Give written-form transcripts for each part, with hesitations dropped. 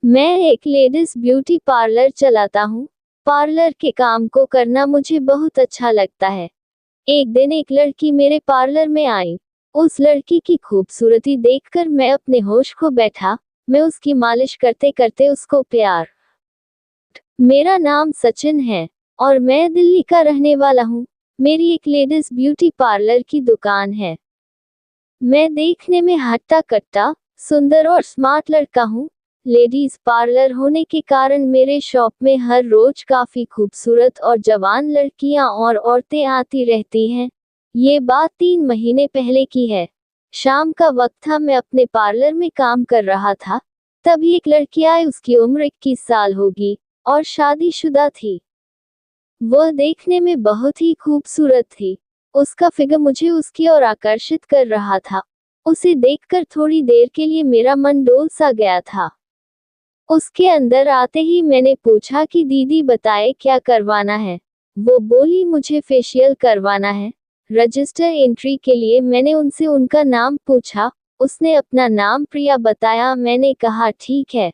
मैं एक ladies beauty parlour चलाता हूँ। पार्लर के काम को करना मुझे बहुत अच्छा लगता है। एक दिन एक लड़की मेरे पार्लर में आई। उस लड़की की खूबसूरती देखकर मैं अपने होश खो बैठा। मैं उसकी मालिश करते करते उसको प्यार। मेरा नाम सचिन है और मैं दिल्ली का रहने वाला हूँ। मेरी एक लेडीज ब्यूटी पार्लर की दुकान है। मैं देखने में हट्टा कट्टा, सुंदर और स्मार्ट लड़का हूँ। लेडीज पार्लर होने के कारण मेरे शॉप में हर रोज काफी खूबसूरत और जवान लड़कियां और औरतें आती रहती हैं। ये बात 3 महीने पहले की है। शाम का वक्त था, मैं अपने पार्लर में काम कर रहा था। तभी एक लड़की आई, उसकी उम्र 21 साल होगी और शादीशुदा थी। वह देखने में बहुत ही खूबसूरत थी। उसका फिगर मुझे उसकी ओर आकर्षित कर रहा था। उसे देखकर थोड़ी देर के लिए मेरा मन डोल सा गया था। उसके अंदर आते ही मैंने पूछा कि दीदी बताए क्या करवाना है। वो बोली मुझे फेशियल करवाना है। रजिस्टर एंट्री के लिए मैंने उनसे उनका नाम पूछा। उसने अपना नाम प्रिया बताया। मैंने कहा ठीक है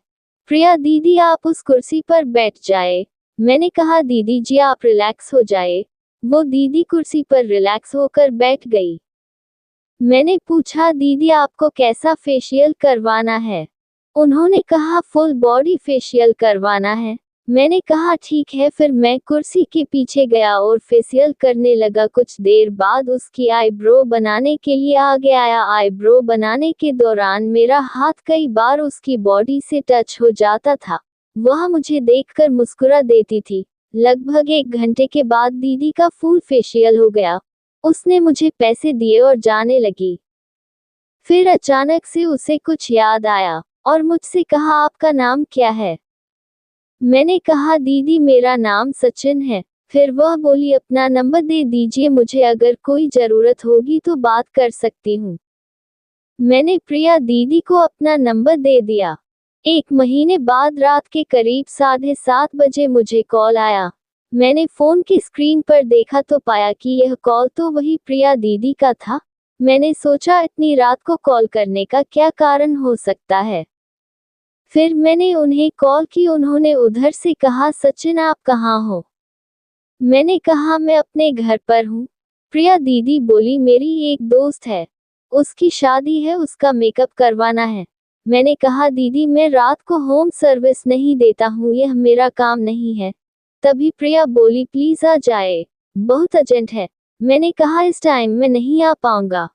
प्रिया दीदी, आप उस कुर्सी पर बैठ जाए। मैंने कहा दीदी जी आप रिलैक्स हो जाए। वो दीदी कुर्सी पर रिलैक्स होकर बैठ गई। मैंने पूछा दीदी आपको कैसा फेशियल करवाना है। उन्होंने कहा फुल बॉडी फेशियल करवाना है। मैंने कहा ठीक है। फिर मैं कुर्सी के पीछे गया और फेशियल करने लगा। कुछ देर बाद उसकी आईब्रो बनाने के लिए आगे आया। आईब्रो बनाने के दौरान मेरा हाथ कई बार उसकी बॉडी से टच हो जाता था। वह मुझे देखकर मुस्कुरा देती थी। लगभग 1 घंटे के बाद दीदी का फुल फेशियल हो गया। उसने मुझे पैसे दिए और जाने लगी। फिर अचानक से उसे कुछ याद आया और मुझसे कहा आपका नाम क्या है। मैंने कहा दीदी मेरा नाम सचिन है। फिर वह बोली अपना नंबर दे दीजिए, मुझे अगर कोई जरूरत होगी तो बात कर सकती हूँ। मैंने प्रिया दीदी को अपना नंबर दे दिया। 1 महीने बाद रात के करीब 7:30 बजे मुझे कॉल आया। मैंने फोन की स्क्रीन पर देखा तो पाया कि यह कॉल तो वही प्रिया दीदी का था। मैंने सोचा इतनी रात को कॉल करने का क्या कारण हो सकता है। फिर मैंने उन्हें कॉल की। उन्होंने उधर से कहा सचिन आप कहाँ हो। मैंने कहा मैं अपने घर पर हूँ। प्रिया दीदी बोली मेरी एक दोस्त है, उसकी शादी है, उसका मेकअप करवाना है। मैंने कहा दीदी मैं रात को होम सर्विस नहीं देता हूँ, यह मेरा काम नहीं है। तभी प्रिया बोली प्लीज आ जाए, बहुत अर्जेंट है। मैंने कहा इस टाइम में नहीं आ पाऊंगा।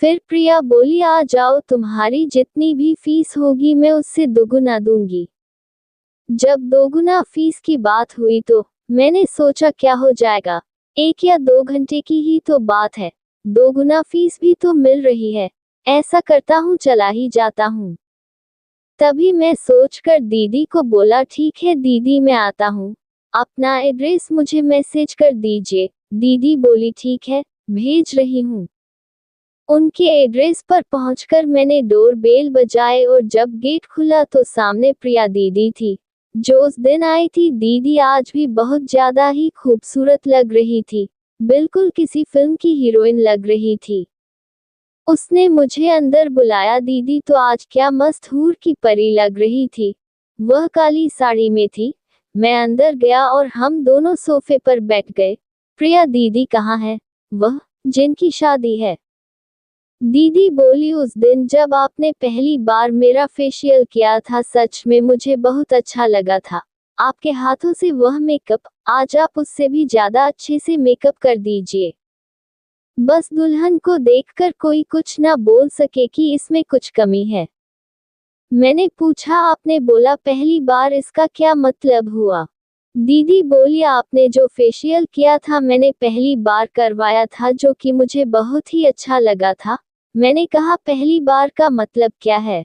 फिर प्रिया बोली आ जाओ, तुम्हारी जितनी भी फीस होगी मैं उससे दोगुना दूंगी। जब दोगुना फीस की बात हुई तो मैंने सोचा क्या हो जाएगा, 1 या 2 घंटे की ही तो बात है, दोगुना फीस भी तो मिल रही है। ऐसा करता हूँ चला ही जाता हूँ। तभी मैं सोचकर दीदी को बोला ठीक है दीदी मैं आता हूँ, अपना एड्रेस मुझे मैसेज कर दीजिए। दीदी बोली ठीक है भेज रही हूँ। उनके एड्रेस पर पहुंचकर मैंने डोर बेल बजाए और जब गेट खुला तो सामने प्रिया दीदी थी, जो उस दिन आई थी। दीदी आज भी बहुत ज्यादा ही खूबसूरत लग रही थी, बिल्कुल किसी फिल्म की हीरोइन लग रही थी। उसने मुझे अंदर बुलाया। दीदी तो आज क्या मस्त हूर की परी लग रही थी। वह काली साड़ी में थी। मैं अंदर गया और हम दोनों सोफे पर बैठ गए। प्रिया दीदी कहाँ है, वह जिनकी शादी है। दीदी बोली उस दिन जब आपने पहली बार मेरा फेशियल किया था सच में मुझे बहुत अच्छा लगा था। आपके हाथों से वह मेकअप, आज आप उससे भी ज्यादा अच्छे से मेकअप कर दीजिए। बस दुल्हन को देखकर कोई कुछ ना बोल सके कि इसमें कुछ कमी है। मैंने पूछा आपने बोला पहली बार, इसका क्या मतलब हुआ। दीदी बोली आपने जो फेशियल किया था मैंने पहली बार करवाया था, जो कि मुझे बहुत ही अच्छा लगा था। मैंने कहा पहली बार का मतलब क्या है,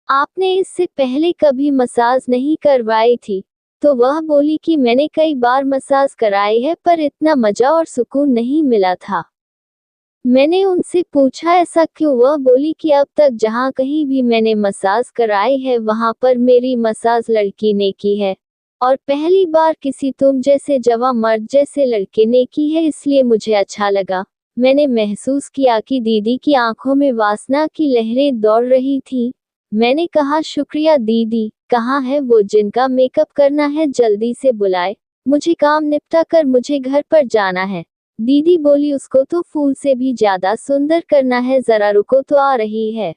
आपने इससे पहले कभी मसाज नहीं करवाई थी। तो वह बोली कि मैंने कई बार मसाज कराई है पर इतना मजा और सुकून नहीं मिला था। मैंने उनसे पूछा ऐसा क्यों। वह बोली कि अब तक जहाँ कहीं भी मैंने मसाज कराई है वहाँ पर मेरी मसाज लड़की ने की है, और पहली बार किसी तुम जैसे जवां मर्द जैसे लड़के ने की है, इसलिए मुझे अच्छा लगा। मैंने महसूस किया कि दीदी की आंखों में वासना की लहरें दौड़ रही थी। मैंने कहा शुक्रिया दीदी, कहाँ है वो जिनका मेकअप करना है, जल्दी से बुलाए, मुझे काम निपटा कर मुझे घर पर जाना है। दीदी बोली उसको तो फूल से भी ज्यादा सुंदर करना है, जरा रुको तो आ रही है।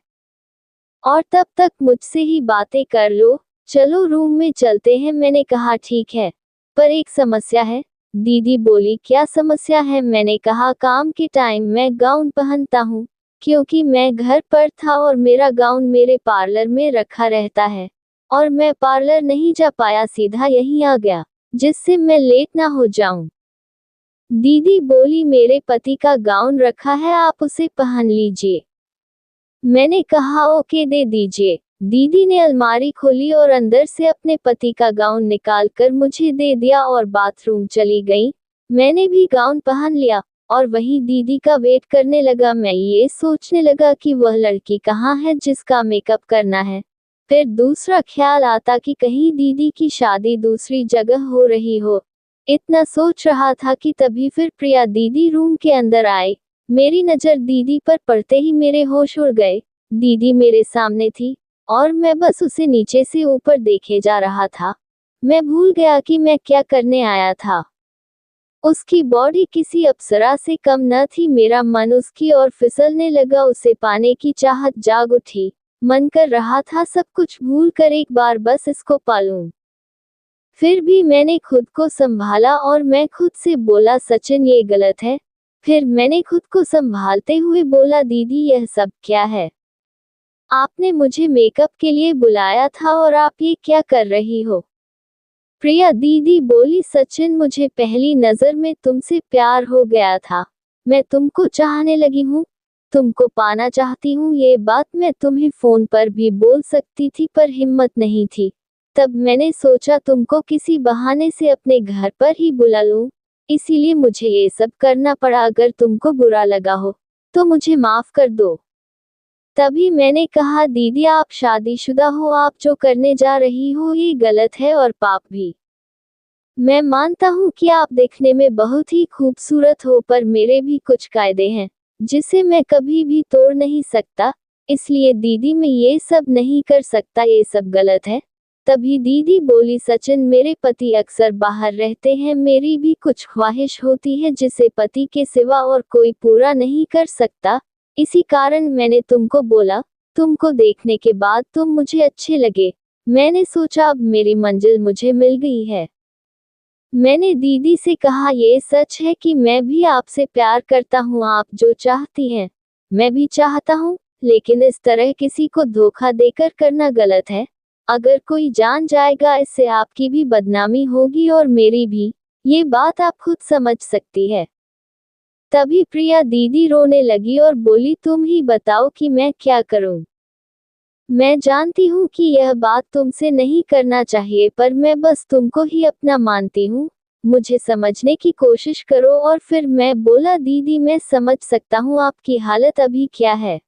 और तब तक मुझसे ही बातें कर लो, चलो रूम में चलते हैं। मैंने कहा ठीक है, पर एक समस्या है। दीदी बोली क्या समस्या है? मैंने कहा काम के टाइम मैं गाउन पहनता हूँ, क्योंकि मैं घर पर था और मेरा गाउन मेरे पार्लर में रखा रहता है, और मैं पार्लर नहीं जा पाया, सीधा यहीं आ गया, जिससे मैं लेट ना हो जाऊं। दीदी बोली मेरे पति का गाउन रखा है, आप उसे पहन लीजिए। मैंने कहा ओके, दे दीजिए। दीदी ने अलमारी खोली और अंदर से अपने पति का गाउन निकाल कर मुझे दे दिया और बाथरूम चली गई। मैंने भी गाउन पहन लिया और वहीं दीदी का वेट करने लगा। मैं ये सोचने लगा कि वह लड़की कहाँ है जिसका मेकअप करना है। फिर दूसरा ख्याल आता कि कहीं दीदी की शादी दूसरी जगह हो रही हो। इतना सोच रहा था कि तभी फिर प्रिया दीदी रूम के अंदर आई। मेरी नज़र दीदी पर पड़ते ही मेरे होश उड़ गए। दीदी मेरे सामने थी और मैं बस उसे नीचे से ऊपर देखे जा रहा था। मैं भूल गया कि मैं क्या करने आया था। उसकी बॉडी किसी अप्सरा से कम न थी। मेरा मन उसकी ओर फिसलने लगा, उसे पाने की चाहत जाग उठी। मन कर रहा था सब कुछ भूल कर एक बार बस इसको पालूं। फिर भी मैंने खुद को संभाला और मैं खुद से बोला सचिन ये गलत है। फिर मैंने खुद को संभालते हुए बोला दीदी यह सब क्या है? आपने मुझे मेकअप के लिए बुलाया था और आप ये क्या कर रही हो? प्रिया दीदी बोली सचिन मुझे पहली नजर में तुमसे प्यार हो गया था। मैं तुमको चाहने लगी हूँ, तुमको पाना चाहती हूँ। ये बात मैं तुम्हें फोन पर भी बोल सकती थी पर हिम्मत नहीं थी। तब मैंने सोचा तुमको किसी बहाने से अपने घर पर ही बुला लूं, इसीलिए मुझे ये सब करना पड़ा। अगर तुमको बुरा लगा हो तो मुझे माफ कर दो। तभी मैंने कहा दीदी आप शादीशुदा हो, आप जो करने जा रही हो ये गलत है और पाप भी। मैं मानता हूँ कि आप देखने में बहुत ही खूबसूरत हो, पर मेरे भी कुछ कायदे हैं जिसे मैं कभी भी तोड़ नहीं सकता। इसलिए दीदी मैं ये सब नहीं कर सकता, ये सब गलत है। तभी दीदी बोली सचिन मेरे पति अक्सर बाहर रहते हैं, मेरी भी कुछ ख्वाहिश होती है जिसे पति के सिवा और कोई पूरा नहीं कर सकता। इसी कारण मैंने तुमको बोला। तुमको देखने के बाद तुम मुझे अच्छे लगे। मैंने सोचा अब मेरी मंजिल मुझे मिल गई है। मैंने दीदी से कहा ये सच है कि मैं भी आपसे प्यार करता हूँ, आप जो चाहती हैं मैं भी चाहता हूँ, लेकिन इस तरह किसी को धोखा देकर करना गलत है। अगर कोई जान जाएगा इससे आपकी भी बदनामी होगी और मेरी भी। ये बात आप खुद समझ सकती है। तभी प्रिया दीदी रोने लगी और बोली तुम ही बताओ कि मैं क्या करूं। मैं जानती हूँ कि यह बात तुमसे नहीं करना चाहिए, पर मैं बस तुमको ही अपना मानती हूँ, मुझे समझने की कोशिश करो। और फिर मैं बोला दीदी मैं समझ सकता हूँ आपकी हालत अभी क्या है,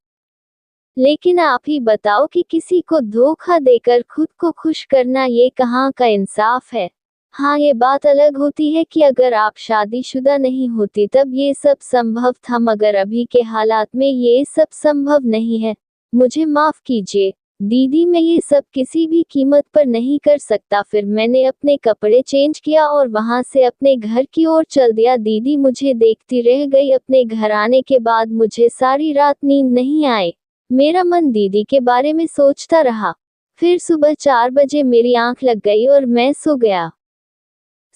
लेकिन आप ही बताओ कि किसी को धोखा देकर खुद को खुश करना ये कहाँ का इंसाफ है। हाँ ये बात अलग होती है कि अगर आप शादीशुदा नहीं होती तब ये सब संभव था, मगर अभी के हालात में ये सब संभव नहीं है। मुझे माफ कीजिए दीदी, मैं ये सब किसी भी कीमत पर नहीं कर सकता। फिर मैंने अपने कपड़े चेंज किया और वहां से अपने घर की ओर चल दिया। दीदी मुझे देखती रह गई। अपने घर आने के बाद मुझे सारी रात नींद नहीं आई। मेरा मन दीदी के बारे में सोचता रहा। फिर सुबह 4 बजे मेरी आंख लग गई और मैं सो गया।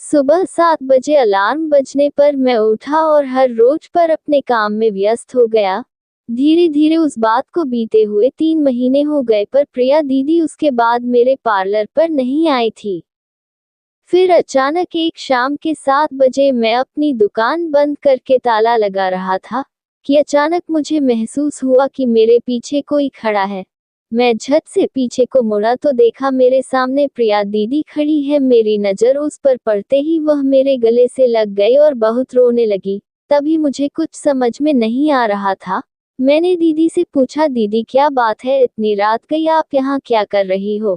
सुबह 7 बजे अलार्म बजने पर मैं उठा और हर रोज पर अपने काम में व्यस्त हो गया। धीरे धीरे उस बात को बीते हुए 3 महीने हो गए, पर प्रिया दीदी उसके बाद मेरे पार्लर पर नहीं आई थी। फिर अचानक एक शाम के 7 बजे मैं अपनी दुकान बंद करके ताला लगा रहा था कि अचानक मुझे महसूस हुआ कि मेरे पीछे कोई खड़ा है। मैं झट से पीछे को मुड़ा तो देखा मेरे सामने प्रिया दीदी खड़ी है। मेरी नज़र उस पर पड़ते ही वह मेरे गले से लग गई और बहुत रोने लगी। तभी मुझे कुछ समझ में नहीं आ रहा था। मैंने दीदी से पूछा दीदी क्या बात है, इतनी रात गई, आप यहाँ क्या कर रही हो?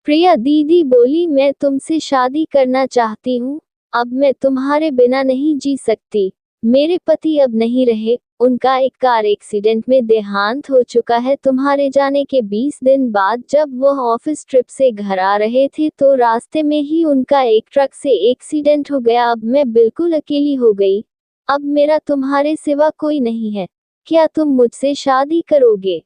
प्रिया दीदी बोली मैं तुमसे शादी करना चाहती हूँ। अब मैं तुम्हारे बिना नहीं जी सकती। मेरे पति अब नहीं रहे उनका एक कार एक्सीडेंट में देहांत हो चुका है। तुम्हारे जाने के 20 दिन बाद जब वह ऑफिस ट्रिप से घर आ रहे थे तो रास्ते में ही उनका एक ट्रक से एक्सीडेंट हो गया। अब मैं बिल्कुल अकेली हो गई। अब मेरा तुम्हारे सिवा कोई नहीं है। क्या तुम मुझसे शादी करोगे?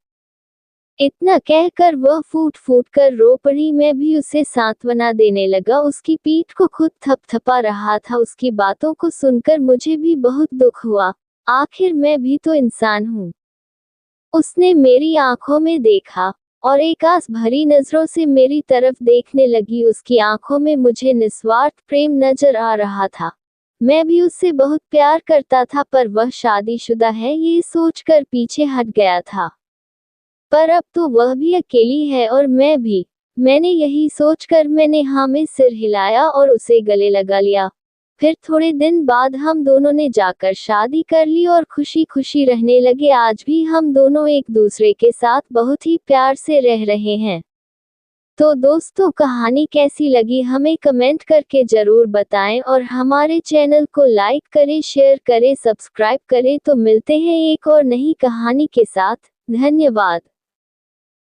इतना कहकर वह फूट फूट कर रो पड़ी। मैं भी उसे सांत्वना देने लगा। उसकी पीठ को खुद थपथपा रहा था। उसकी बातों को सुनकर मुझे भी बहुत दुख हुआ। आखिर मैं भी तो इंसान हूँ। उसने मेरी आंखों में देखा और एक आस भरी नजरों से मेरी तरफ देखने लगी। उसकी आंखों में मुझे निस्वार्थ प्रेम नजर आ रहा था। मैं भी उससे बहुत प्यार करता था, पर वह शादीशुदा है ये सोचकर पीछे हट गया था। पर अब तो वह भी अकेली है और मैं भी। मैंने यही सोचकर मैंने हाँ में सिर हिलाया और उसे गले लगा लिया। फिर थोड़े दिन बाद हम दोनों ने जाकर शादी कर ली और खुशी खुशी रहने लगे। आज भी हम दोनों एक दूसरे के साथ बहुत ही प्यार से रह रहे हैं। तो दोस्तों, कहानी कैसी लगी हमें कमेंट करके जरूर बताएं और हमारे चैनल को लाइक करें, शेयर करें, सब्सक्राइब करें। तो मिलते हैं एक और नई कहानी के साथ। धन्यवाद।